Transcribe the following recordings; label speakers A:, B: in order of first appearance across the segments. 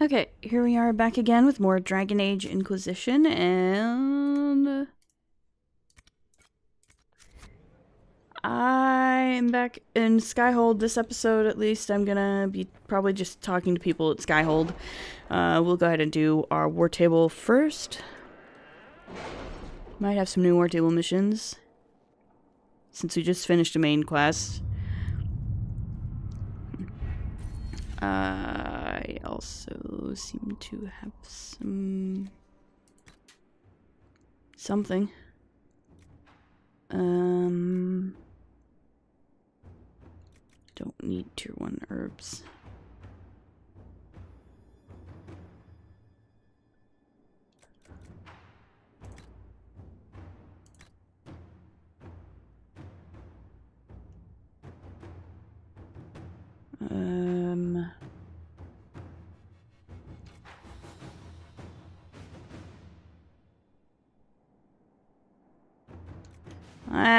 A: Okay, here we are back again with more Dragon Age Inquisition, and I'm back in Skyhold. This episode, at least, I'm gonna be probably just talking to people at Skyhold. We'll go ahead and do our war table first. Might have some new war table missions, since we just finished a main quest. I also seem to have something. Don't need tier 1 herbs.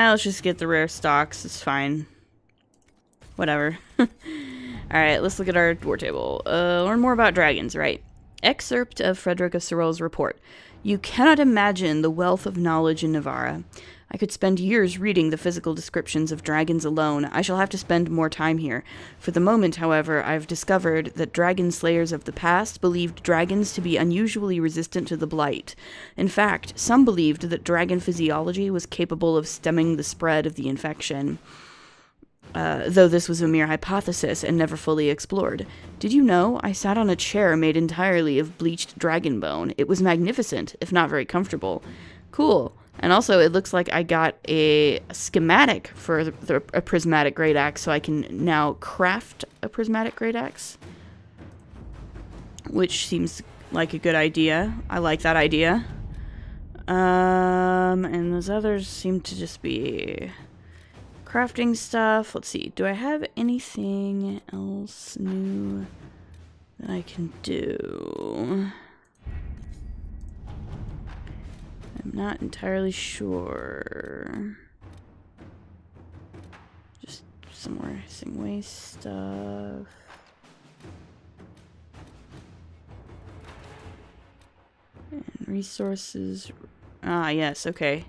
A: Let's just get the rare stocks. It's fine. Whatever. Alright, let's look at our war table. Learn more about dragons, right? Excerpt of Frederick of Sorrel's report. You cannot imagine the wealth of knowledge in Navarra. I could spend years reading the physical descriptions of dragons alone. I shall have to spend more time here. For the moment, however, I've discovered that dragon slayers of the past believed dragons to be unusually resistant to the blight. In fact, some believed that dragon physiology was capable of stemming the spread of the infection. Though this was a mere hypothesis and never fully explored. Did you know I sat on a chair made entirely of bleached dragon bone? It was magnificent, if not very comfortable. Cool. And also, it looks like I got a schematic for a prismatic great axe, so I can now craft a prismatic great axe. Which seems like a good idea. I like that idea. And those others seem to just be crafting stuff. Let's see. Do I have anything else new that I can do? I'm not entirely sure. Just some more hissing waste stuff. And resources. Ah, yes, okay.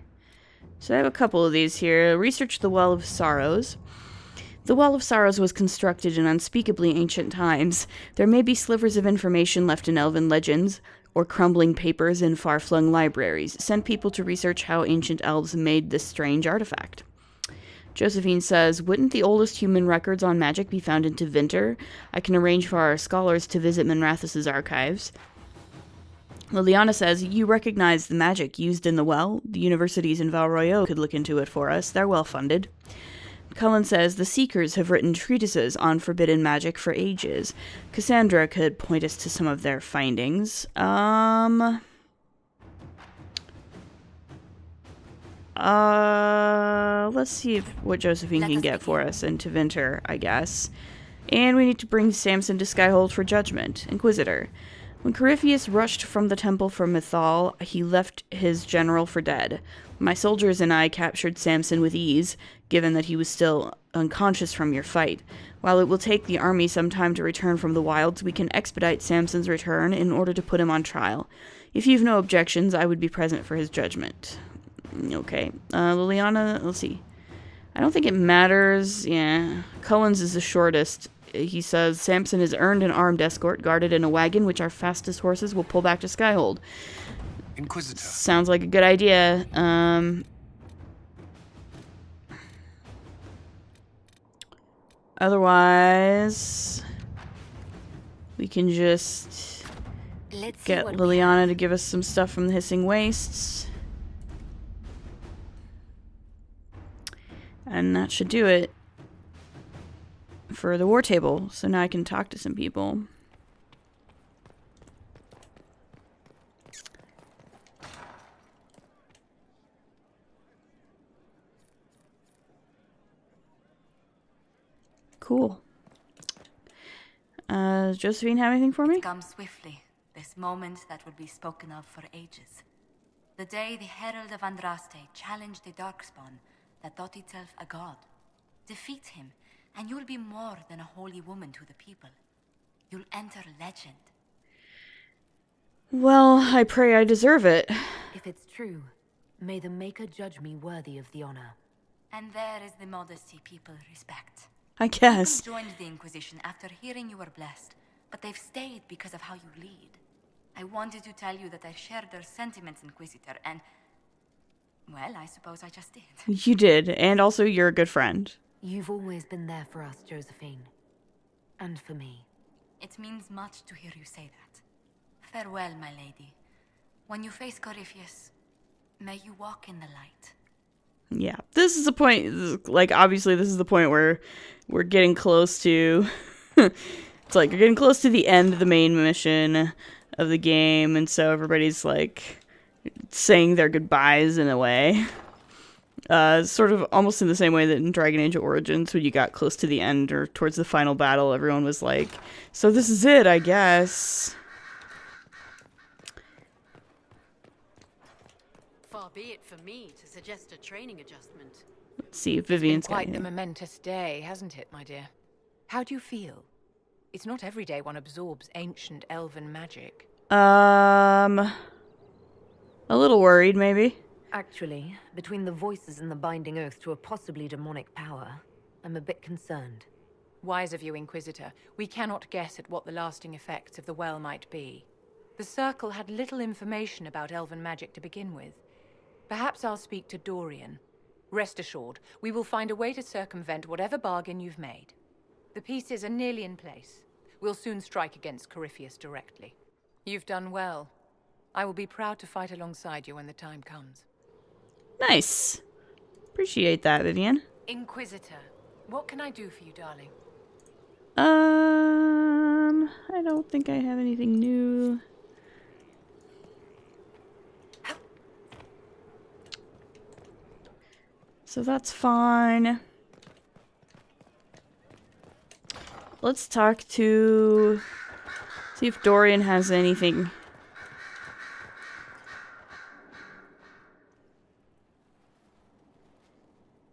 A: So I have a couple of these here. Research the Well of Sorrows. The Well of Sorrows was constructed in unspeakably ancient times. There may be slivers of information left in elven legends, or crumbling papers in far-flung libraries. Send people to research how ancient elves made this strange artifact. Josephine says, wouldn't the oldest human records on magic be found in Tevinter? I can arrange for our scholars to visit Minrathous' archives. Liliana says, you recognize the magic used in the well? The universities in Valroyo could look into it for us. They're well funded. Cullen says, the Seekers have written treatises on forbidden magic for ages. Cassandra could point us to some of their findings. Let's see what Josephine can get for us in Tevinter, I guess. And we need to bring Samson to Skyhold for judgment. Inquisitor. When Corypheus rushed from the temple for Mythal, he left his general for dead. My soldiers and I captured Samson with ease, given that he was still unconscious from your fight. While it will take the army some time to return from the wilds, we can expedite Samson's return in order to put him on trial. If you've no objections, I would be present for his judgment. Okay. Liliana, let's see. I don't think it matters. Yeah. Cullen's is the shortest. He says, Samson has earned an armed escort guarded in a wagon, which our fastest horses will pull back to Skyhold.
B: Inquisitor.
A: Sounds like a good idea. Otherwise, we can just get Liliana to give us some stuff from the Hissing Wastes. And that should do it for the war table. So now I can talk to some people. Cool. Does Josephine have anything for me?
C: It comes swiftly, this moment that will be spoken of for ages. The day the Herald of Andraste challenged the Darkspawn that thought itself a god. Defeat him, and you'll be more than a holy woman to the people. You'll enter legend.
A: Well, I pray I deserve it.
D: If it's true, may the Maker judge me worthy of the honor.
C: And there is the modesty people respect.
A: I guess.
C: People joined the Inquisition after hearing you were blessed, but they've stayed because of how you lead. I wanted to tell you that I shared their sentiments, Inquisitor, and... well, I suppose I just did.
A: You did, and also you're a good friend.
D: You've always been there for us, Josephine. And for me.
C: It means much to hear you say that. Farewell, my lady. When you face Corypheus, may you walk in the light.
A: Yeah, this is the point, like, obviously this is the point where we're getting close to... it's like, you're getting close to the end of the main mission of the game, and so everybody's, like, saying their goodbyes in a way. Sort of almost in the same way that in Dragon Age Origins, when you got close to the end or towards the final battle, everyone was like, so this is it, I guess.
E: Far be it for me to suggest a training adjustment.
A: Let's see if Vivian's got
F: Quite the
A: anything.
F: momentous day, hasn't it, my dear? How do you feel? It's not every day one absorbs ancient elven magic.
A: A little worried, maybe.
D: Actually, between the voices and the binding oath to a possibly demonic power, I'm a bit concerned.
F: Wise of you, Inquisitor. We cannot guess at what the lasting effects of the well might be. The Circle had little information about elven magic to begin with. Perhaps I'll speak to Dorian. Rest assured, we will find a way to circumvent whatever bargain you've made. The pieces are nearly in place. We'll soon strike against Corypheus directly. You've done well. I will be proud to fight alongside you when the time comes.
A: Nice. Appreciate that, Vivian.
F: Inquisitor, what can I do for you, darling?
A: I don't think I have anything new. So that's fine. Let's talk to... see if Dorian has anything.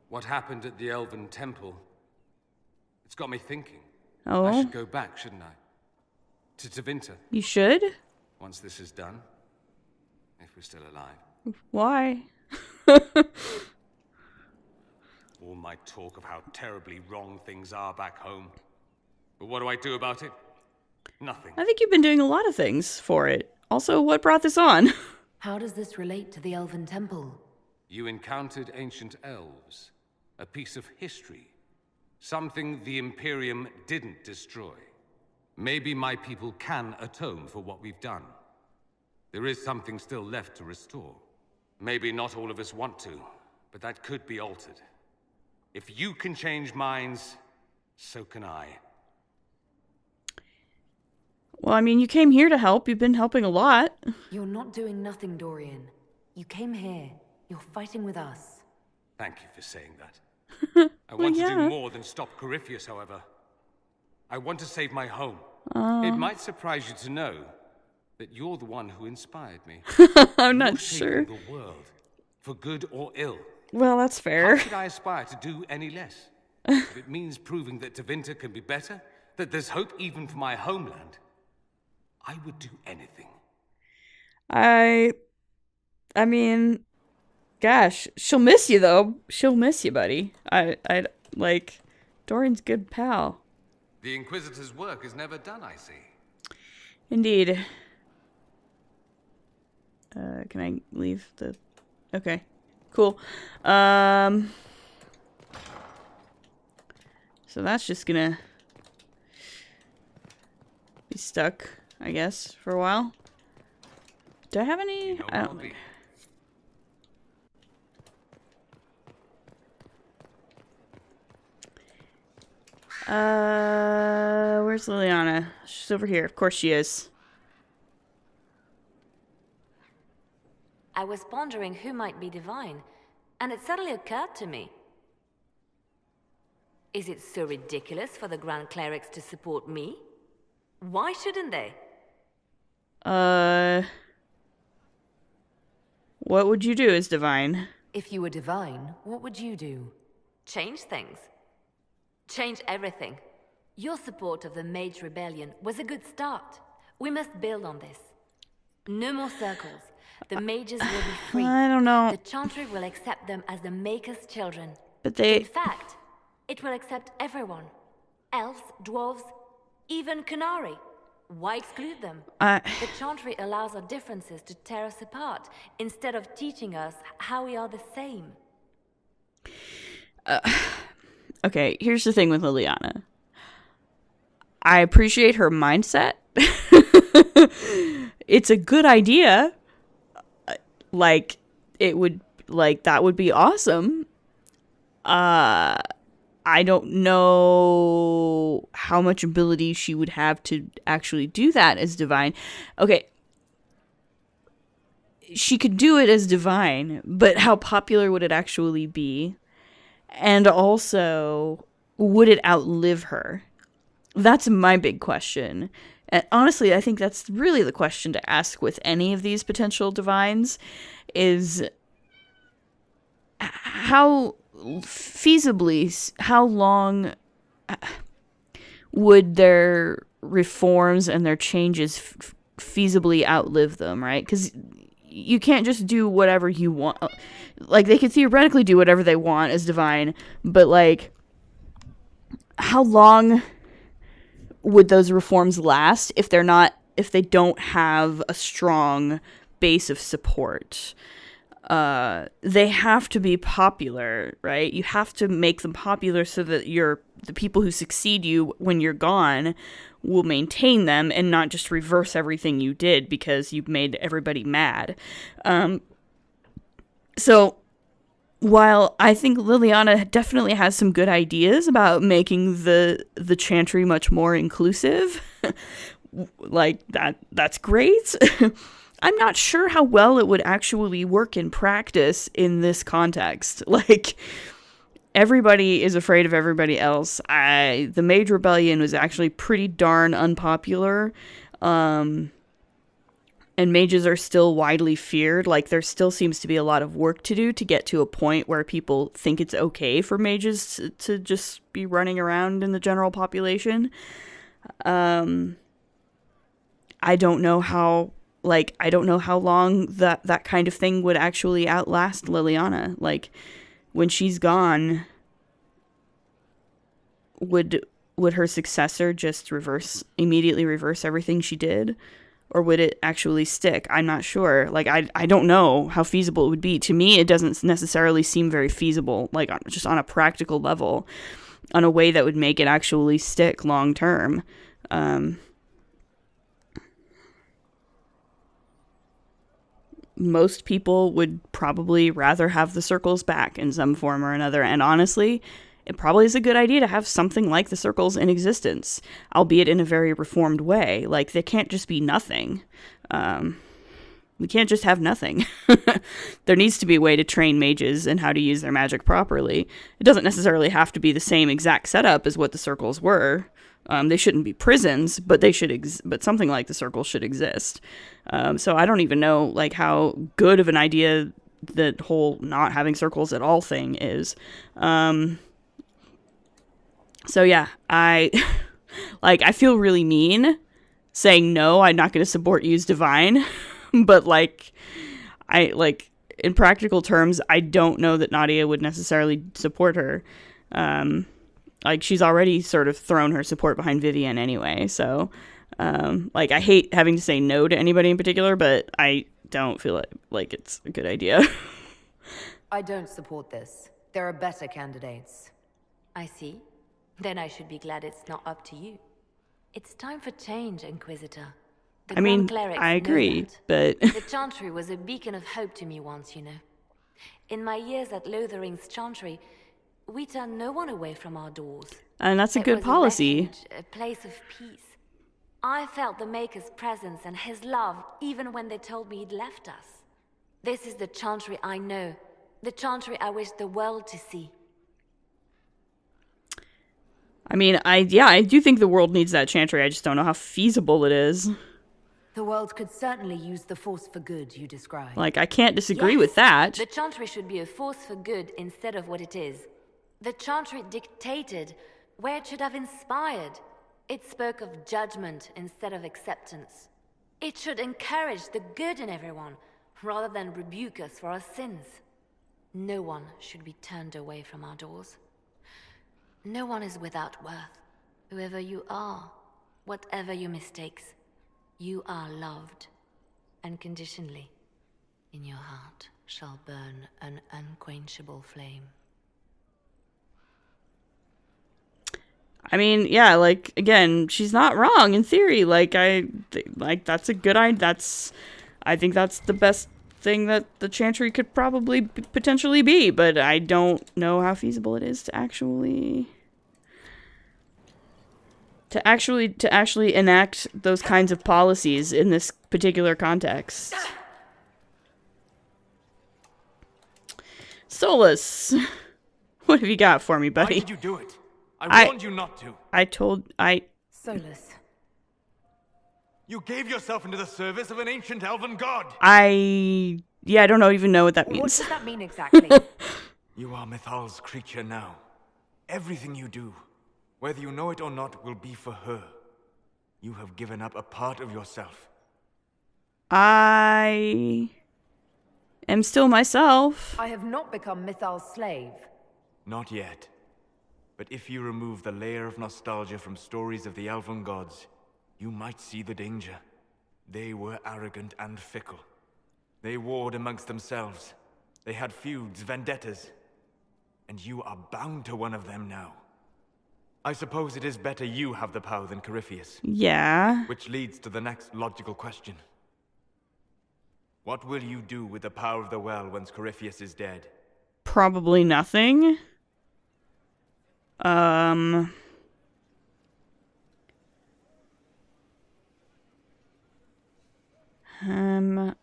B: What happened at the Elven Temple? It's got me thinking.
A: Oh,
B: I should go back, shouldn't I? To Tevinter,
A: you should?
B: once this is done. If we're still alive.
A: Why?
B: All my talk of how terribly wrong things are back home. But what do I do about it? Nothing.
A: I think you've been doing a lot of things for it. Also, what brought this on?
D: How does this relate to the Elven Temple?
B: You encountered ancient elves. A piece of history. Something the Imperium didn't destroy. Maybe my people can atone for what we've done. There is something still left to restore. Maybe not all of us want to, but that could be altered. If you can change minds, so can I.
A: Well, I mean, you came here to help. You've been helping a lot.
D: You're not doing nothing, Dorian. You came here. You're fighting with us.
B: Thank you for saying that. I want to
A: yeah.
B: do more than stop Corypheus, however. I want to save my home. It might surprise you to know that you're the one who inspired me.
A: I'm
B: You're
A: not sure.
B: shaping the world, for good or ill.
A: Well, that's
B: How
A: fair.
B: should I aspire to do any less? If it means proving that Tevinter can be better, that there's hope even for my homeland, I would do anything.
A: I mean, gosh, she'll miss you though. She'll miss you, buddy. I like, Dorian's good pal.
B: The Inquisitor's work is never done, I see.
A: Indeed. Can I leave the... Okay, cool. So that's just gonna be stuck, I guess, for a while. Do I have any?
B: You know
A: I
B: I'll
A: don't
B: be.
A: Where's Liliana? She's over here. Of course she is.
G: I was pondering who might be divine, and it suddenly occurred to me. Is it so ridiculous for the Grand Clerics to support me? Why shouldn't they?
A: What would you do as divine?
D: If you were divine, what would you do?
G: Change things. Change everything. Your support of the Mage Rebellion was a good start. We must build on this. No more circles. The mages will be free.
A: I don't know.
G: The Chantry will accept them as the Maker's children.
A: But
G: In fact, it will accept everyone. Elves, dwarves, even Canary. Why exclude them? The Chantry allows our differences to tear us apart, instead of teaching us how we are the same.
A: Okay, here's the thing with Liliana. I appreciate her mindset. It's a good idea. Like, it would, like, that would be awesome. I don't know how much ability she would have to actually do that as divine. Okay. She could do it as divine, but how popular would it actually be? And also, would it outlive her? That's my big question. And honestly, I think that's really the question to ask with any of these potential divines, is how feasibly, how long would their reforms and their changes feasibly outlive them, right? Because you can't just do whatever you want. Like, they could theoretically do whatever they want as divine, but, like, how long would those reforms last if they don't have a strong base of support? They have to be popular, right? You have to make them popular so that the people who succeed you when you're gone will maintain them and not just reverse everything you did because you made everybody mad. So while I think Liliana definitely has some good ideas about making the Chantry much more inclusive, like that's great. I'm not sure how well it would actually work in practice in this context. Like, everybody is afraid of everybody else. The Mage Rebellion was actually pretty darn unpopular. And mages are still widely feared. Like, there still seems to be a lot of work to do to get to a point where people think it's okay for mages to just be running around in the general population. I don't know how long that kind of thing would actually outlast Liliana. Like, when she's gone, would her successor just immediately reverse everything she did? Or would it actually stick? I'm not sure. Like, I don't know how feasible it would be. To me, it doesn't necessarily seem very feasible, like, just on a practical level, on a way that would make it actually stick long term. Most people would probably rather have the circles back in some form or another. And honestly, it probably is a good idea to have something like the circles in existence, albeit in a very reformed way. Like, they can't just be nothing. We can't just have nothing. There needs to be a way to train mages and how to use their magic properly. It doesn't necessarily have to be the same exact setup as what the circles were. They shouldn't be prisons, but they should. But something like the circle should exist. So I don't even know, like, how good of an idea the whole not having circles at all thing is. So yeah, I feel really mean saying no. I'm not going to support use divine, but in practical terms, I don't know that Nadia would necessarily support her. She's already sort of thrown her support behind Vivienne anyway. So, I hate having to say no to anybody in particular, but I don't feel like it's a good idea.
D: I don't support this. There are better candidates.
G: I see. Then I should be glad it's not up to you. It's time for change, Inquisitor. The Grand Clerics
A: I agree,
G: know
A: but...
G: The Chantry was a beacon of hope to me once, you know. In my years at Lothering's Chantry, we turned no one away from our doors.
A: And that's a good policy.
G: A refuge, a place of peace. I felt the Maker's presence and his love even when they told me he'd left us. This is the Chantry I know. The Chantry I wish the world to see.
A: I mean, I do think the world needs that Chantry. I just don't know how feasible it is.
D: The world could certainly use the force for good you describe.
A: Like, I can't disagree with that.
G: The Chantry should be a force for good instead of what it is. The Chantry dictated where it should have inspired. It spoke of judgment instead of acceptance. It should encourage the good in everyone, rather than rebuke us for our sins. No one should be turned away from our doors. No one is without worth. Whoever you are, whatever your mistakes, you are loved unconditionally. In your heart shall burn an unquenchable flame.
A: I mean, yeah, like, again, she's not wrong in theory. Like, that's a good idea. I think that's the best thing that the Chantry could probably potentially be, but I don't know how feasible it is to actually enact those kinds of policies in this particular context. Solus, what have you got for me, buddy?
H: Why did you do it? I warned you not to.
D: Solus.
H: You gave yourself into the service of an ancient elven god.
A: I don't even know what that means.
D: What does that mean exactly?
H: You are Mythal's creature now. Everything you do, whether you know it or not, will be for her. You have given up a part of yourself.
A: I am still myself.
D: I have not become Mythal's slave.
H: Not yet. But if you remove the layer of nostalgia from stories of the elven gods, you might see the danger. They were arrogant and fickle. They warred amongst themselves. They had feuds, vendettas. And you are bound to one of them now. I suppose it is better you have the power than Corypheus.
A: Yeah.
H: Which leads to the next logical question. What will you do with the power of the well once Corypheus is dead?
A: Probably nothing.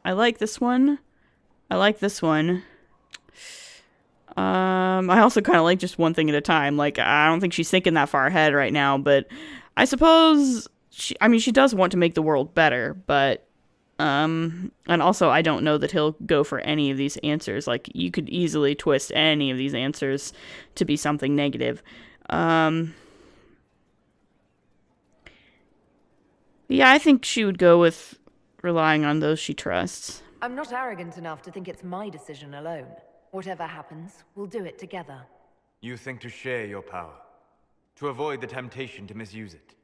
A: I like this one. I like this one. I also kind of like just one thing at a time. Like, I don't think she's thinking that far ahead right now, but I suppose she does want to make the world better, but, and also I don't know that he'll go for any of these answers. Like, you could easily twist any of these answers to be something negative. Yeah, I think she would go with relying on those she trusts.
D: I'm not arrogant enough to think it's my decision alone. Whatever happens, we'll do it together.
H: You think to share your power, to avoid the temptation to misuse it.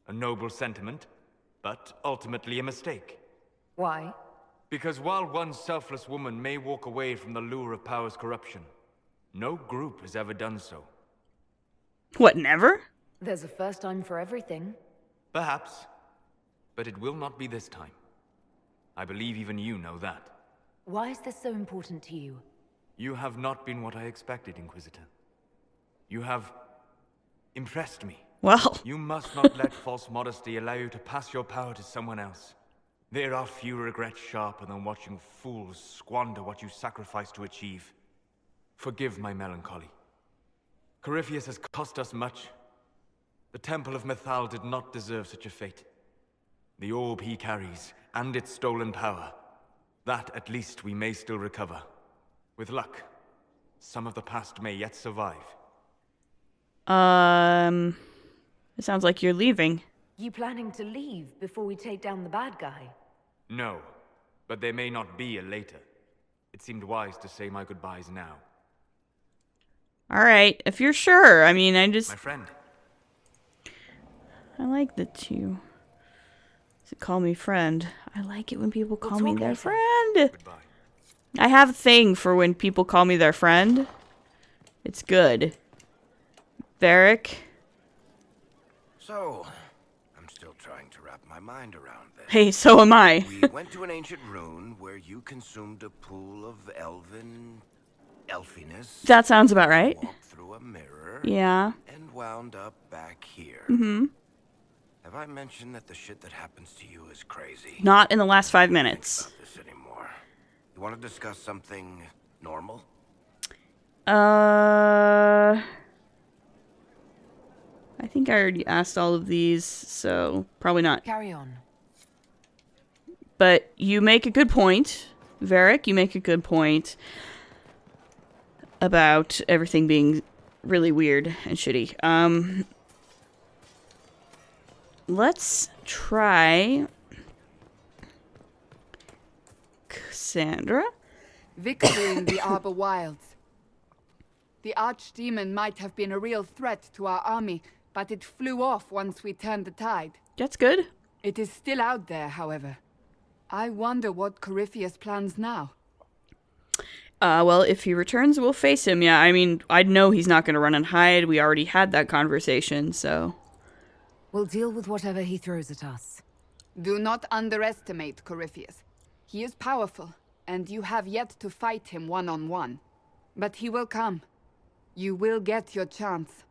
H: A noble sentiment, but ultimately a mistake.
D: Why?
H: Because while one selfless woman may walk away from the lure of power's corruption, no group has ever done so.
A: What, never?
D: There's a first time for everything.
H: Perhaps, but it will not be this time. I believe even you know that.
D: Why is this so important to you?
H: You have not been what I expected, Inquisitor. You have impressed me.
A: Well.
H: You must not let false modesty allow you to pass your power to someone else. There are few regrets sharper than watching fools squander what you sacrifice to achieve. Forgive my melancholy. Corypheus has cost us much. The Temple of Mythal did not deserve such a fate. The orb he carries, and its stolen power, that at least we may still recover. With luck, some of the past may yet survive.
A: It sounds like you're leaving.
D: You planning to leave before we take down the bad guy?
H: No, but there may not be a later. It seemed wise to say my goodbyes now.
A: Alright, if you're sure. I mean,
H: My friend.
A: I like that you call me friend. I like it when people call me their friend.
H: Goodbye.
A: I have a thing for when people call me their friend. It's good. Varric.
I: So, I'm still trying to wrap my mind around this.
A: Hey, so am I.
I: We went to an ancient rune where you consumed a pool of elfiness.
A: That sounds about right.
I: Walked through a mirror.
A: Yeah.
I: And wound up back here.
A: Mm-hmm.
I: Have I mentioned that the shit that happens to you is crazy?
A: Not in the last 5 minutes.
I: Think about this anymore. You want to discuss something normal?
A: I think I already asked all of these, so probably not.
F: Carry on.
A: But you make a good point, Varric. You make a good point about everything being really weird and shitty. Let's try Cassandra?
J: Victory in the Arbor Wilds. The Archdemon might have been a real threat to our army, but it flew off once we turned the tide.
A: That's good.
J: It is still out there, however. I wonder what Corypheus plans now.
A: Well, if he returns, we'll face him. Yeah, I mean, I know he's not going to run and hide. We already had that conversation, so...
D: We'll deal with whatever he throws at us.
J: Do not underestimate Corypheus. He is powerful, and you have yet to fight him one-on-one. But he will come. You will get your chance.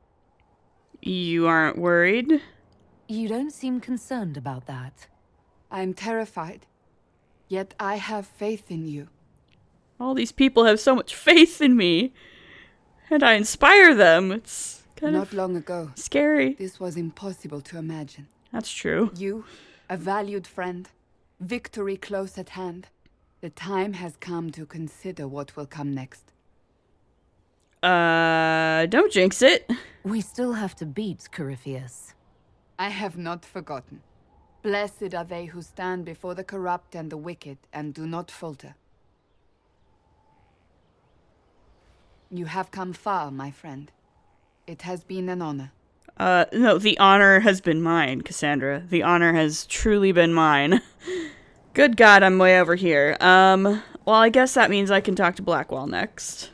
A: You aren't worried?
D: You don't seem concerned about that.
J: I'm terrified. Yet I have faith in you.
A: All these people have so much faith in me. And I inspire them. It's kind
J: Not
A: of
J: long ago,
A: scary.
J: this was impossible to imagine.
A: That's true.
J: You, a valued friend, victory close at hand. The time has come to consider what will come next.
A: Don't jinx it.
D: We still have to beat Corypheus.
J: I have not forgotten. Blessed are they who stand before the corrupt and the wicked and do not falter. You have come far, my friend. It has been an honor.
A: No, the honor has been mine, Cassandra. The honor has truly been mine. Good God, I'm way over here. Well, I guess that means I can talk to Blackwall next.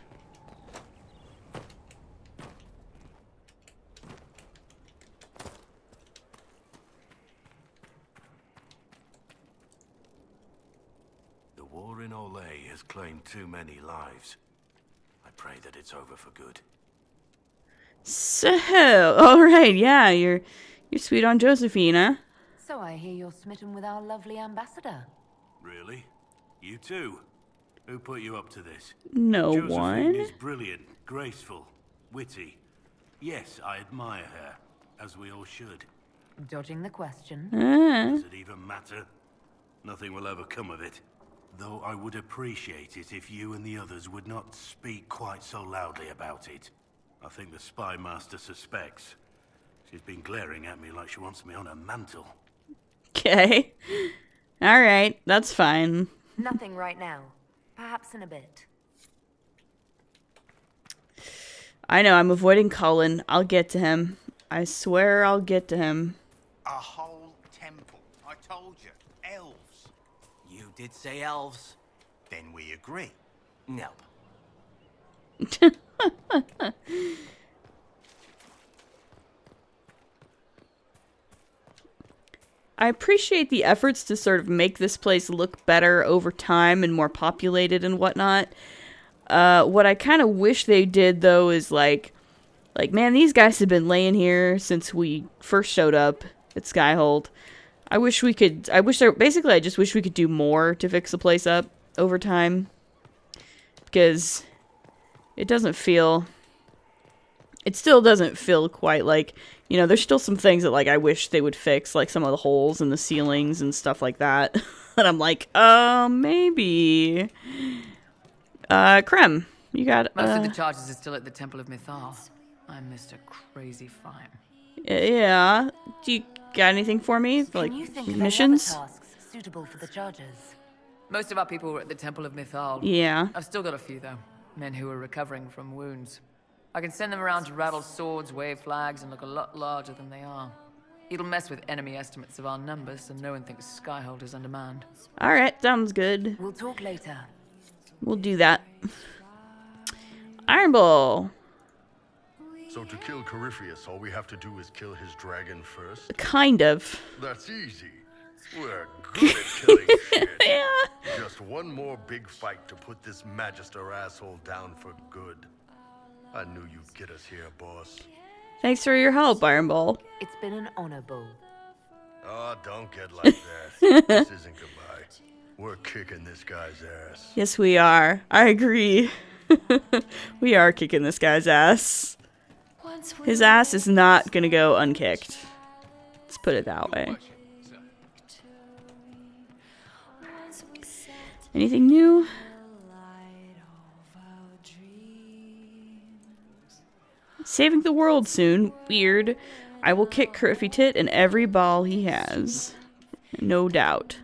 I: The war in Olay has claimed too many lives. I pray that it's over for good.
A: So, alright, yeah, you're sweet on Josephine, huh?
D: So I hear you're smitten with our lovely ambassador.
I: Really? You too? Who put you up to this?
A: No
I: Josephine
A: one.
I: is brilliant, graceful, witty. Yes, I admire her, as we all should.
D: Dodging the question.
I: Does it even matter? Nothing will ever come of it. Though I would appreciate it if you and the others would not speak quite so loudly about it. I think the spy master suspects. She's been glaring at me like she wants me on her mantle.
A: Okay. Alright, that's fine.
D: Nothing right now. Perhaps in a bit.
A: I know, I'm avoiding Cullen. I'll get to him. I swear I'll get to him.
K: A whole temple. I told you. Elves. You did say elves. Then we agree. No.
A: I appreciate the efforts to sort of make this place look better over time and more populated and whatnot. What I kind of wish they did, though, is like, man, these guys have been laying here since we first showed up at Skyhold. I just wish we could do more to fix the place up over time. Because it still doesn't feel quite like, you know, there's still some things that, like, I wish they would fix, like some of the holes in the ceilings and stuff like that. And I'm like, maybe. Krem, you got,
L: Most of the charges are still at the Temple of Mythal. I'm Mr. Crazy Fine.
A: Yeah. Do you got anything for me?
D: Can
A: Like,
D: you think
A: missions?
D: of any other tasks suitable for the charges?
L: Most of our people were at the Temple of Mythal.
A: Yeah.
L: I've still got a few, though. Men who are recovering from wounds. I can send them around to rattle swords, wave flags, and look a lot larger than they are. It'll mess with enemy estimates of our numbers, so no one thinks Skyhold is undermanned.
A: Alright, sounds good.
D: We'll talk later.
A: We'll do that. Iron Bull.
M: So to kill Corypheus, all we have to do is kill his dragon first?
A: Kind of.
M: That's easy. We're good at killing shit.
A: Yeah.
M: Just one more big fight to put this Magister asshole down for good. I knew you'd get us here, boss.
A: Thanks for your help, Iron Bull.
D: It's been an honor, Bull.
M: Oh, don't get like that. This isn't goodbye. We're kicking this guy's ass.
A: Yes, we are. I agree. We are kicking this guy's ass. His ass is not gonna go unkicked. Let's put it that way. Anything new? Saving the world soon. Weird. I will kick Curfy Tit in every ball he has. No doubt.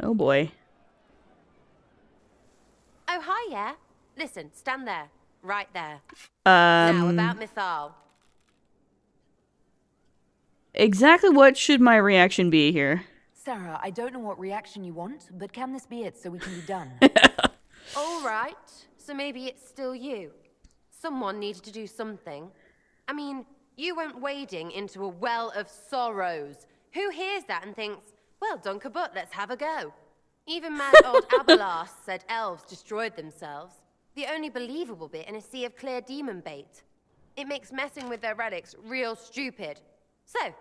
A: Oh boy.
N: Oh, hi, yeah. Listen, stand there. Right there. Now, about Mythal.
A: Exactly what should my reaction be here?
D: Sarah, I don't know what reaction you want, but can this be it so we can be done?
N: All right. So maybe it's still you. Someone needed to do something. I mean, you went wading into a well of sorrows. Who hears that and thinks, well, Dunkerbutt, let's have a go? Even mad old Abelas said elves destroyed themselves. The only believable bit in a sea of clear demon bait. It makes messing with their relics real stupid. So,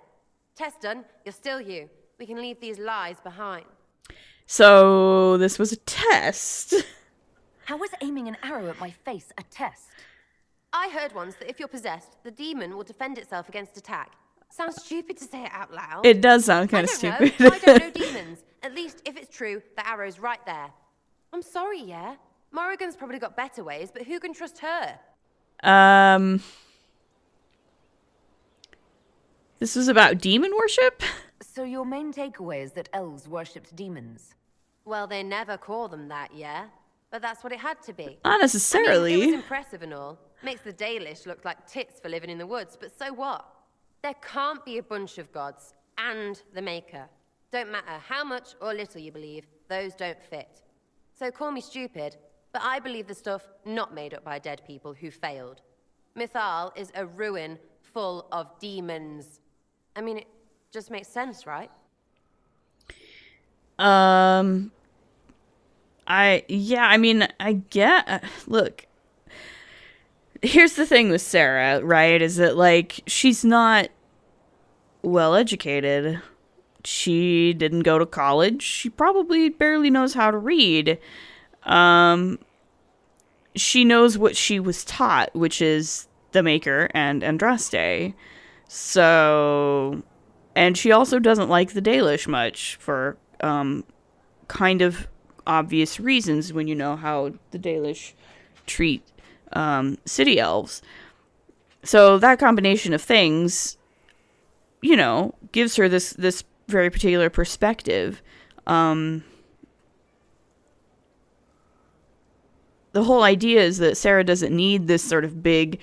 N: test done, you're still you. We can leave these lies behind.
A: So, this was a test.
D: How was aiming an arrow at my face a test?
N: I heard once that if you're possessed, the demon will defend itself against attack. Sounds stupid to say it out loud.
A: It does sound kind of stupid.
N: I don't know demons. At least, if it's true, the arrow's right there. I'm sorry, yeah? Morrigan's probably got better ways, but who can trust her?
A: This was about demon worship?
D: So your main takeaway is that elves worshipped demons?
N: Well, they never call them that, yeah? But that's what it had to be.
A: Not necessarily.
N: I mean, it was impressive and all. Makes the Dalish look like tits for living in the woods, but so what? There can't be a bunch of gods and the Maker. Don't matter how much or little you believe, those don't fit. So call me stupid, but I believe the stuff not made up by dead people who failed. Mythal is a ruin full of demons. I mean, it just makes sense, right?
A: Look, here's the thing with Sarah, right, is that, like, she's not well educated. She didn't go to college. She probably barely knows how to read. She knows what she was taught, which is the Maker and Andraste. So, and she also doesn't like the Dalish much for, kind of obvious reasons when you know how the Dalish treat city elves. So that combination of things, you know, gives her this very particular perspective. The whole idea is that Sarah doesn't need this sort of big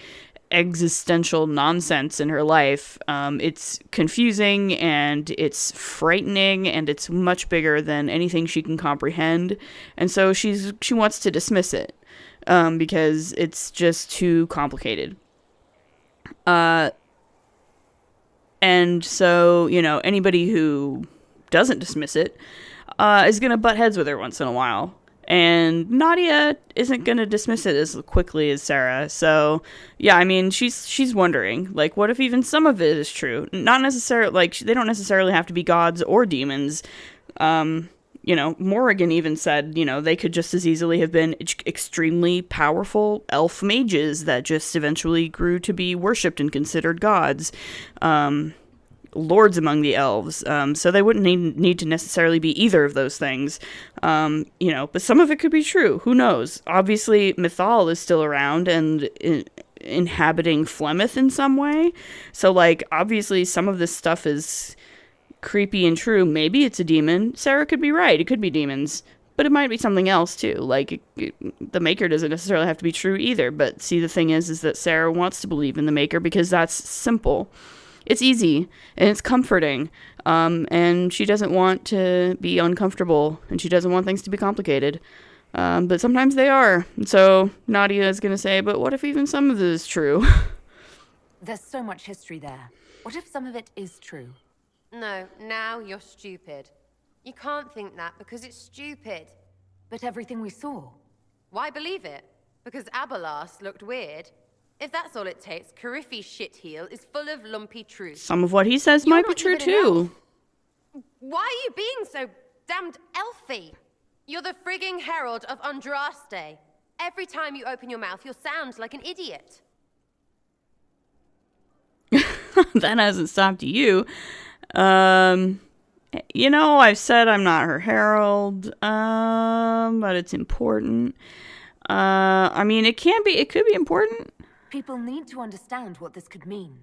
A: existential nonsense in her life. It's confusing and it's frightening and it's much bigger than anything she can comprehend. And so she wants to dismiss it because it's just too complicated. And so, you know, anybody who doesn't dismiss it is going to butt heads with her once in a while. And Nadia isn't going to dismiss it as quickly as Sarah. So, yeah, I mean, she's wondering, like, what if even some of it is true? Not necessarily, like, they don't necessarily have to be gods or demons. You know, Morrigan even said, you know, they could just as easily have been extremely powerful elf mages that just eventually grew to be worshipped and considered gods. Lords among the elves, so they wouldn't need to necessarily be either of those things, you know, but some of it could be true. Who knows? Obviously, Mythal is still around and inhabiting Flemeth in some way, so, like, obviously some of this stuff is creepy and true. Maybe it's a demon. Sarah could be right. It could be demons, but it might be something else, too. Like, the Maker doesn't necessarily have to be true either, but see, the thing is that Sarah wants to believe in the Maker because that's simple. It's easy, and it's comforting, and she doesn't want to be uncomfortable, and she doesn't want things to be complicated, but sometimes they are. And so Nadia is going to say, but what if even some of this is true?
D: There's so much history there. What if some of it is true?
N: No, now you're stupid. You can't think that because it's stupid.
D: But everything we saw.
N: Why believe it? Because Abelas looked weird? If that's all it takes, Cariffi's shitheel is full of lumpy truth.
A: Some of what he says might be true, too.
N: Why are you being so damned elfy? You're the frigging herald of Andraste. Every time you open your mouth, you'll sound like an idiot.
A: That hasn't stopped you. You know, I've said I'm not her herald, but it's important. I mean, it could be important.
D: People need to understand what this could mean.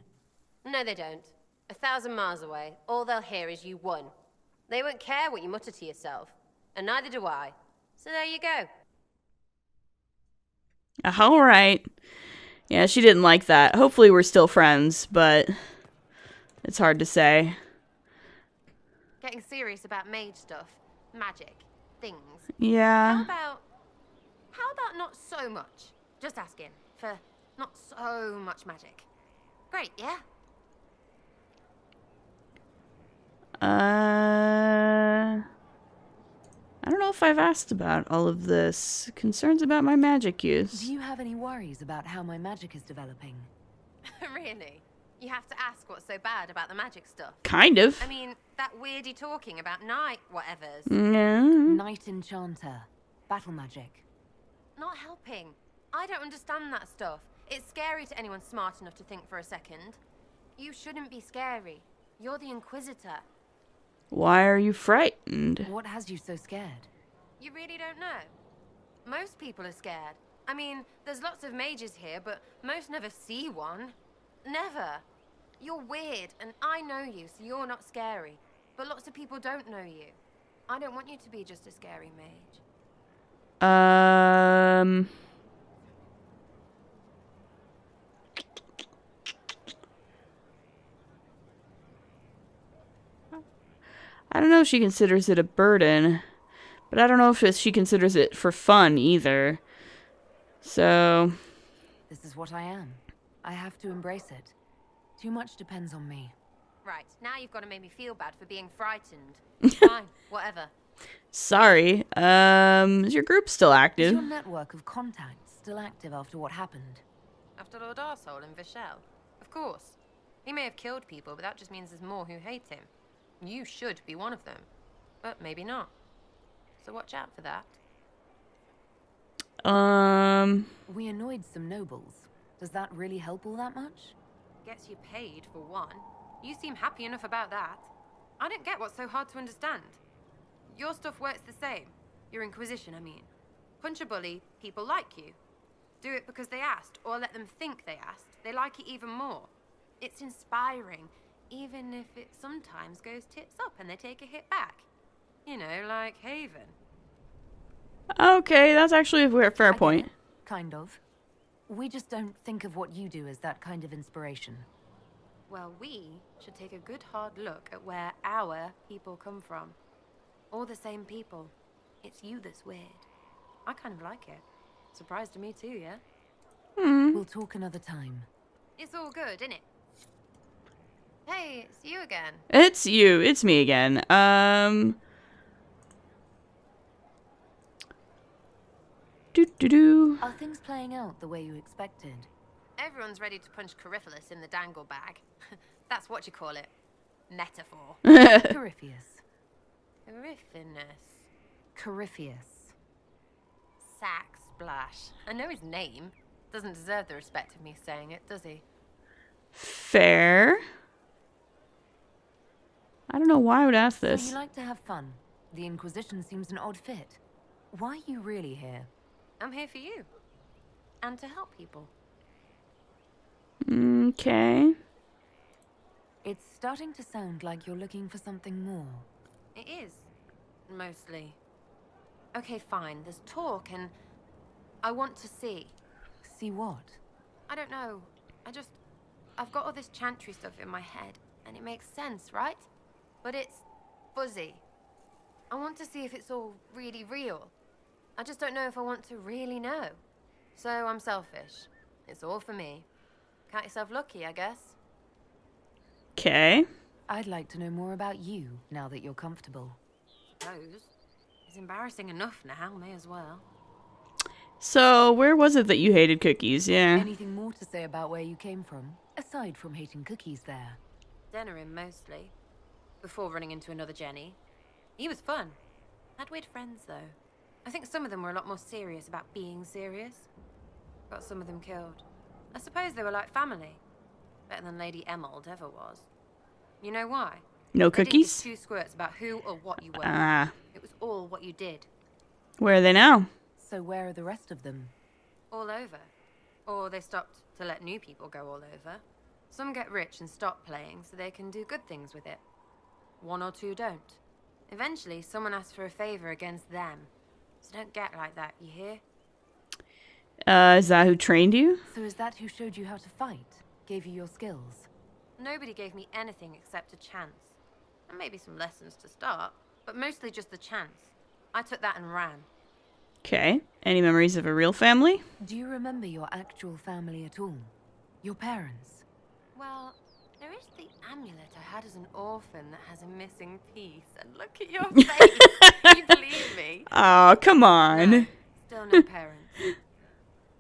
N: No, they don't. 1,000 miles away, all they'll hear is you won. They won't care what you mutter to yourself. and neither do I. So there you go.
A: All right. Yeah, she didn't like that. Hopefully we're still friends, but it's hard to say.
N: Getting serious about mage stuff, magic, things.
A: Yeah.
N: How about not so much? Just asking for not so much magic. Great, yeah?
A: I don't know if I've asked about all of this. Concerns about my magic use.
D: Do you have any worries about how my magic is developing?
N: Really? You have to ask what's so bad about the magic stuff.
A: Kind of.
N: I mean, that weirdy talking about night whatevers.
A: Yeah.
D: Night enchanter. Battle magic.
N: Not helping. I don't understand that stuff. It's scary to anyone smart enough to think for a second. You shouldn't be scary. You're the Inquisitor.
A: Why are you frightened?
D: What has you so scared?
N: You really don't know? Most people are scared. I mean, there's lots of mages here, but most never see one. Never. You're weird, and I know you, so you're not scary. But lots of people don't know you. I don't want you to be just a scary mage.
A: I don't know if she considers it a burden, but I don't know if she considers it for fun either. So...
D: This is what I am. I have to embrace it. Too much depends on me.
N: Right, now you've got to make me feel bad for being frightened. Fine, whatever.
A: Sorry. Is your group still active?
D: Is your network of contacts still active after what happened?
N: After Lord Arsehole and Vishal? Of course. He may have killed people, but that just means there's more who hate him. You should be one of them. But maybe not. So watch out for that.
D: We annoyed some nobles. Does that really help all that much?
N: Gets you paid, for one. You seem happy enough about that. I don't get what's so hard to understand. Your stuff works the same. Your Inquisition, I mean. Punch a bully, people like you. Do it because they asked, or let them think they asked. They like it even more. It's inspiring, even if it sometimes goes tits up and they take a hit back. You know, like Haven.
A: Okay, that's actually a fair point.
D: Kind of. We just don't think of what you do as that kind of inspiration.
N: Well, we should take a good hard look at where our people come from. All the same people. It's you that's weird. I kind of like it. Surprise to me too, yeah?
D: We'll talk another time.
N: It's all good, isn't it? Hey, it's you again.
A: It's you. It's me again.
D: Are things playing out the way you expected?
N: Everyone's ready to punch Corypheus in the dangle bag. That's what you call it. Metaphor.
D: Corypheus.
N: Corypheus. Sack Splash. I know his name. Doesn't deserve the respect of me saying it, does he?
A: Fair. I don't know why I would ask this.
D: So you like to have fun. The Inquisition seems an odd fit. Why are you really here?
N: I'm here for you. And to help people.
A: Okay.
D: It's starting to sound like you're looking for something more.
N: It is. Mostly. Okay, fine. There's talk and... I want to see.
D: See what?
N: I don't know. I've got all this chantry stuff in my head, and it makes sense, right? But it's fuzzy. I want to see if it's all really real. I just don't know if I want to really know. So I'm selfish. It's all for me. Count yourself lucky, I guess.
A: Okay.
D: I'd like to know more about you, now that you're comfortable.
N: Suppose. It's embarrassing enough now, may as well.
A: So, where was it that you hated cookies? Yeah.
D: Anything more to say about where you came from, aside from hating cookies there?
N: Denerim, mostly. Before running into another Jenny. He was fun. Had weird friends, though. I think some of them were a lot more serious about being serious. Got some of them killed. I suppose they were like family. Better than Lady Emerald ever was. You know why?
A: No
N: They didn't
A: cookies?
N: give two squirts about who or what you were.
A: Ah.
N: It was all what you did.
A: Where are they now?
D: So where are the rest of them?
N: All over. Or they stopped to let new people go all over. Some get rich and stop playing so they can do good things with it. One or two don't. Eventually, someone asks for a favor against them. So don't get like that, you hear?
A: Is that who trained you?
D: So is that who showed you how to fight? Gave you your skills?
N: Nobody gave me anything except a chance. And maybe some lessons to start, but mostly just the chance. I took that and ran.
A: Okay. Any memories of a real family?
D: Do you remember your actual family at all? Your parents?
N: Well, there is the amulet I had as an orphan that has a missing piece. And look at your face. Can you believe me?
A: Oh, come on.
N: No, still no parents.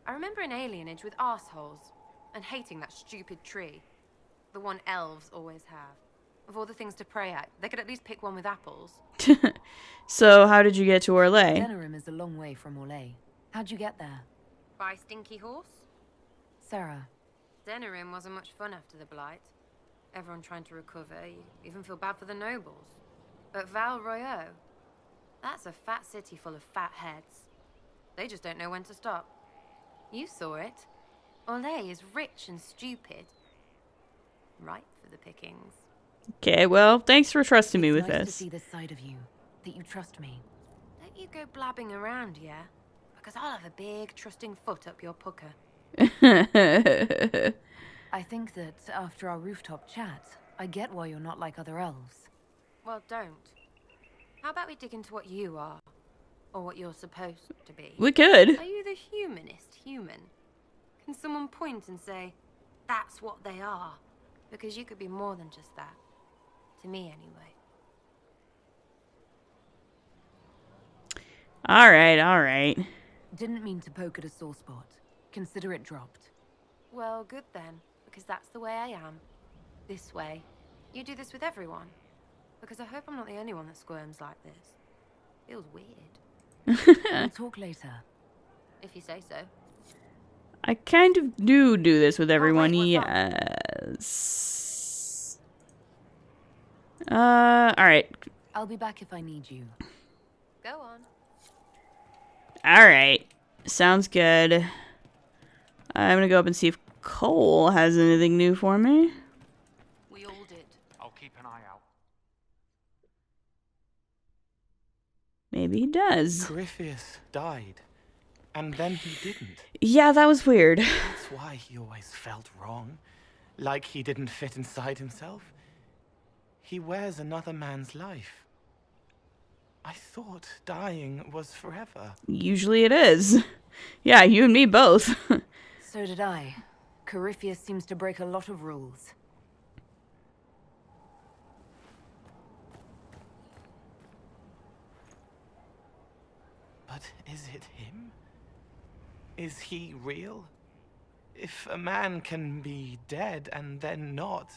N: I remember an alienage with arseholes and hating that stupid tree. The one elves always have. Of all the things to pray at, they could at least pick one with apples.
A: So, how did you get to Orlais?
D: Denerim is a long way from Orlais. How'd you get there?
N: By Stinky Horse?
D: Sarah.
N: Denerim wasn't much fun after the Blight. Everyone trying to recover, you even feel bad for the nobles. But Val Royeaux, that's a fat city full of fat heads. They just don't know when to stop. You saw it. Orlais is rich and stupid. Ripe for the pickings.
A: Okay, well, thanks for trusting me with
D: Nice to
A: this.
D: see this side of you. That you trust me.
N: Don't you go blabbing around, yeah? Because I'll have a big, trusting foot up your pucker.
D: I think that after our rooftop chat, I get why you're not like other elves.
N: Well, don't. How about we dig into what you are? Or what you're supposed to be?
A: We could.
N: Are you the humanist human? Can someone point and say, that's what they are? Because you could be more than just that. To me, anyway.
A: Alright.
D: Didn't mean to poke at a sore spot. Consider it dropped.
N: Well, good then. Because that's the way I am. This way. You do this with everyone. Because I hope I'm not the only one that squirms like this. Feels weird.
D: We'll talk later.
N: If you say so.
A: I kind of do this with everyone, yes. Alright.
D: I'll be back if I need you.
N: Go on.
A: Alright. Sounds good. I'm gonna go up and see if Cole has anything new for me.
N: We all did.
H: I'll keep an eye out.
A: Maybe he does.
O: Corypheus died. And then he didn't.
A: Yeah, that was weird.
O: That's why he always felt wrong. Like he didn't fit inside himself. He wears another man's life. I thought dying was forever.
A: Usually it is. Yeah, you and me both.
D: So did I. Corypheus seems to break a lot of rules.
O: But is it him? Is he real? If a man can be dead and then not...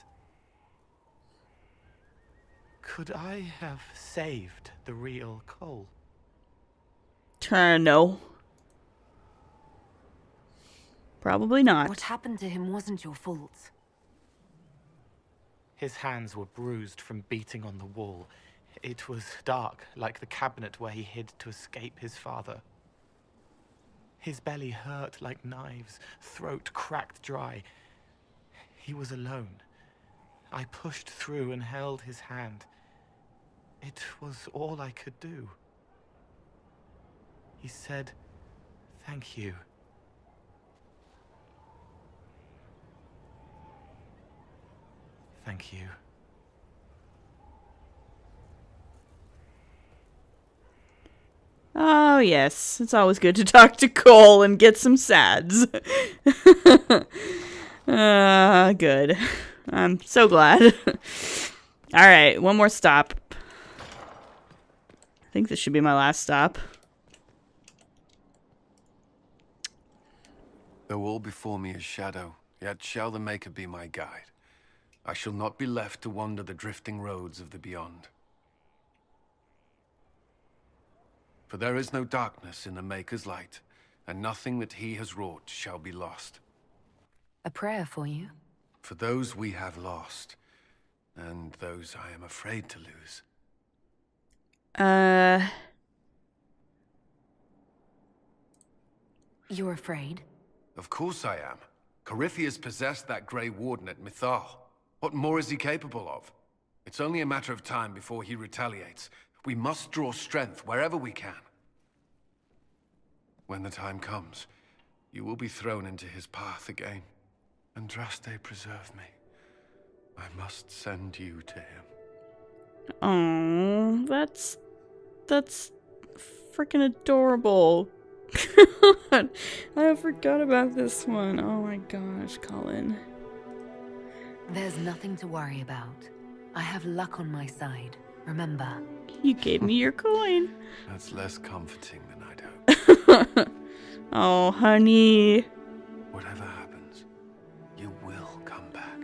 O: Could I have saved the real Cole?
A: No. Probably not.
D: What happened to him wasn't your fault.
O: His hands were bruised from beating on the wall. It was dark, like the cabinet where he hid to escape his father. His belly hurt like knives, throat cracked dry. He was alone. I pushed through and held his hand. It was all I could do. He said, "Thank you." Thank you.
A: Oh, yes. It's always good to talk to Cole and get some sads. Good. I'm so glad. Alright, one more stop. I think this should be my last stop.
P: Though all before me is shadow, yet shall the Maker be my guide. I shall not be left to wander the drifting roads of the beyond. For there is no darkness in the Maker's light, and nothing that he has wrought shall be lost.
D: A prayer for you?
P: For those we have lost, and those I am afraid to lose.
D: You're afraid?
P: Of course I am. Corypheus possessed that Grey Warden at Mythal. What more is he capable of? It's only a matter of time before he retaliates. We must draw strength wherever we can. When the time comes, you will be thrown into his path again. Andraste, preserve me. I must send you to him.
A: Oh, that's freaking adorable. God, I forgot about this one. Oh my gosh, Colin.
D: There's nothing to worry about. I have luck on my side. Remember.
A: You gave me your coin.
P: That's less comforting than I'd hoped.
A: Oh, honey.
P: Whatever happens, you will come back.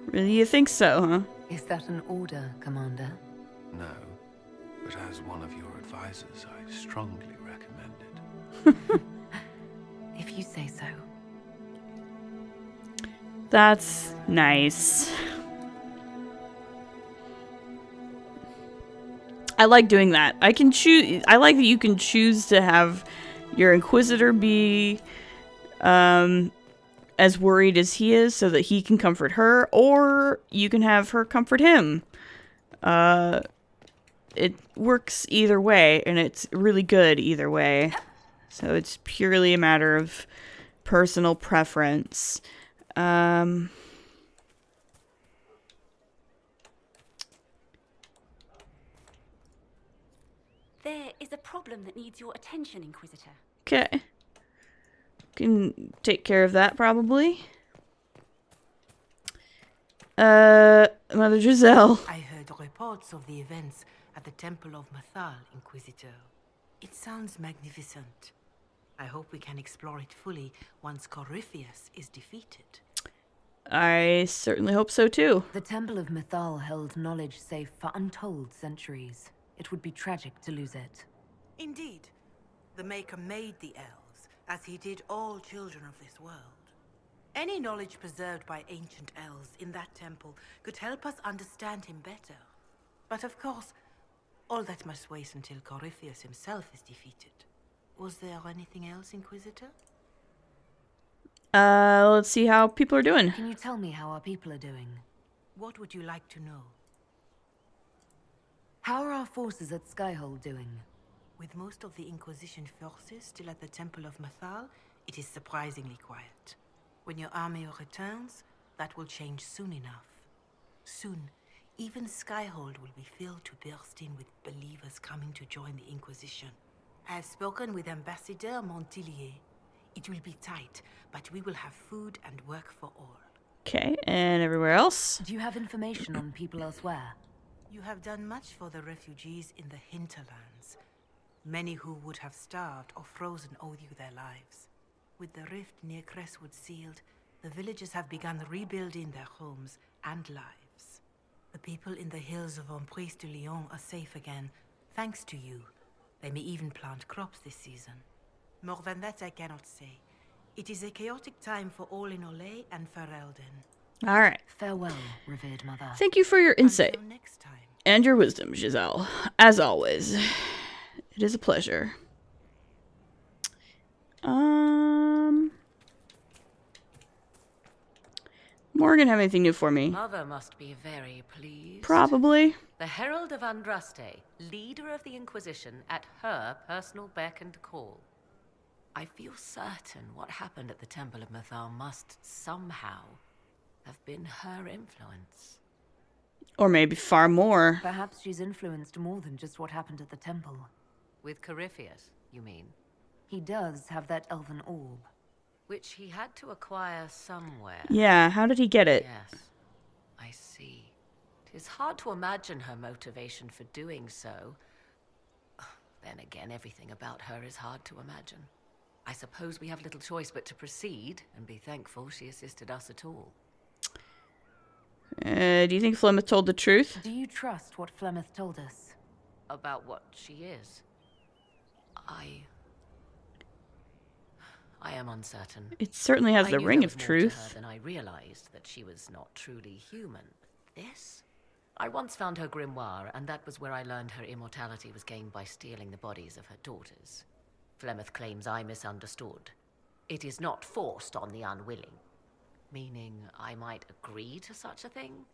A: Really, you think so, huh?
D: Is that an order, Commander?
P: No, but as one of your advisors, I strongly recommend it.
D: If you say so.
A: That's nice. I like doing that. I can choose. I like that you can choose to have your Inquisitor be as worried as he is so that he can comfort her, or you can have her comfort him. It works either way, and it's really good either way. So it's purely a matter of personal preference. There
Q: is a problem that needs your attention, Inquisitor.
A: Okay. Can take care of that, probably. Mother Giselle.
R: I heard reports of the events at the Temple of Mathal, Inquisitor. It sounds magnificent. I hope we can explore it fully once Corypheus is defeated.
A: I certainly hope so, too.
D: The Temple of Mathal held knowledge safe for untold centuries. It would be tragic to lose it.
R: Indeed. The Maker made the elves, as he did all children of this world. Any knowledge preserved by ancient elves in that temple could help us understand him better. But of course, all that must wait until Corypheus himself is defeated. Was there anything else, Inquisitor?
A: Let's see how people are doing.
D: Can you tell me how our people are doing?
R: What would you like to know?
D: How are our forces at Skyhold doing?
R: With most of the Inquisition forces still at the Temple of Mathal, it is surprisingly quiet. When your army returns, that will change soon enough. Soon, even Skyhold will be filled to bursting with believers coming to join the Inquisition. I have spoken with Ambassador Montillier. It will be tight, but we will have food and work for all.
A: Okay, and everywhere else?
D: Do you have information on people elsewhere?
R: You have done much for the refugees in the hinterlands. Many who would have starved or frozen owe you their lives. With the rift near Crestwood sealed, the villagers have begun rebuilding their homes and lives. The people in the hills of Emprise de Lyon are safe again, thanks to you. They may even plant crops this season. More than that I cannot say. It is a chaotic time for all in Olay and Ferelden.
A: All right.
D: Farewell, revered mother.
A: Thank you for your insight.
R: Until next time.
A: And your wisdom, Giselle. As always. It is a pleasure. Morgan have anything new for me?
E: Mother must be very pleased.
A: Probably.
E: The Herald of Andraste, leader of the Inquisition, at her personal beck and call. I feel certain what happened at the Temple of Mathal must somehow have been her influence.
A: Or maybe far more.
D: Perhaps she's influenced more than just what happened at the temple.
E: With Corypheus, you mean?
D: He does have that elven orb.
E: Which he had to acquire somewhere.
A: Yeah, how did he get it?
E: Yes, I see. It is hard to imagine her motivation for doing so. Then again, everything about her is hard to imagine. I suppose we have little choice but to proceed and be thankful she assisted us at all.
A: Do you think Flemeth told the truth?
D: Do you trust what Flemeth told us?
E: About what she is? I am uncertain.
A: It certainly has the ring of
E: I knew there was more
A: truth.
E: to her than I realized that she was not truly human. This? I once found her grimoire, and that was where I learned her immortality was gained by stealing the bodies of her daughters. Flemeth claims I misunderstood. It is not forced on the unwilling. Meaning I might agree to such a thing?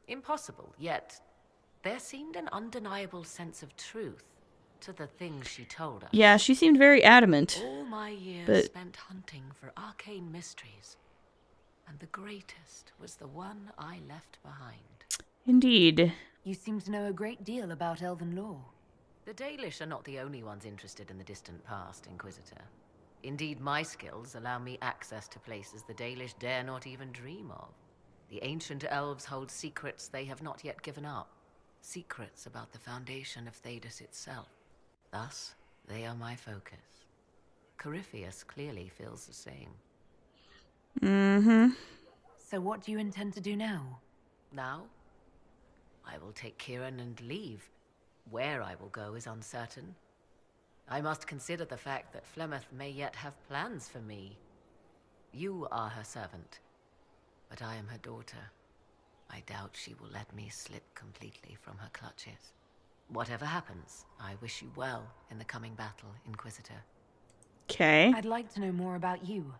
E: Impossible, yet there seemed an undeniable sense of truth to the things she told us.
A: Yeah, she seemed very adamant.
E: All my years spent hunting for arcane mysteries, and the greatest was the one I left behind.
A: Indeed.
D: You seem to know a great deal about elven lore.
E: The Dalish are not the only ones interested in the distant past, Inquisitor. Indeed, my skills allow me access to places the Dalish dare not even dream of. The ancient elves hold secrets they have not yet given up. Secrets about the foundation of Thedas itself. Thus, they are my focus. Corypheus clearly feels the same.
A: Mm-hmm.
D: So what do you intend to do now?
E: Now, I will take Kieran and leave. Where I will go is uncertain. I must consider the fact that Flemeth may yet have plans for me. You are her servant, but I am her daughter. I doubt she will let me slip completely from her clutches. Whatever happens, I wish you well in the coming battle, Inquisitor.
A: Okay.
D: I'd like to know more about you.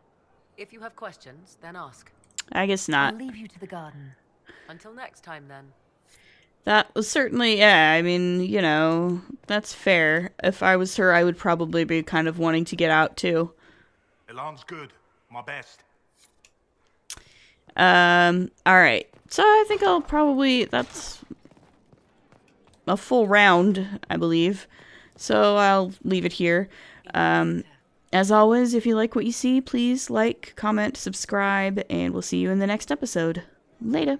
E: If you have questions, then ask.
A: I guess not.
D: I'll leave you to the garden.
E: Until next time, then.
A: That was certainly, yeah, I mean, you know, that's fair. If I was her, I would probably be kind of wanting to get out, too.
I: Elan's good. My best.
A: Alright. So I think I'll probably, that's a full round, I believe. So I'll leave it here. As always, if you like what you see, please like, comment, subscribe, and we'll see you in the next episode. Later.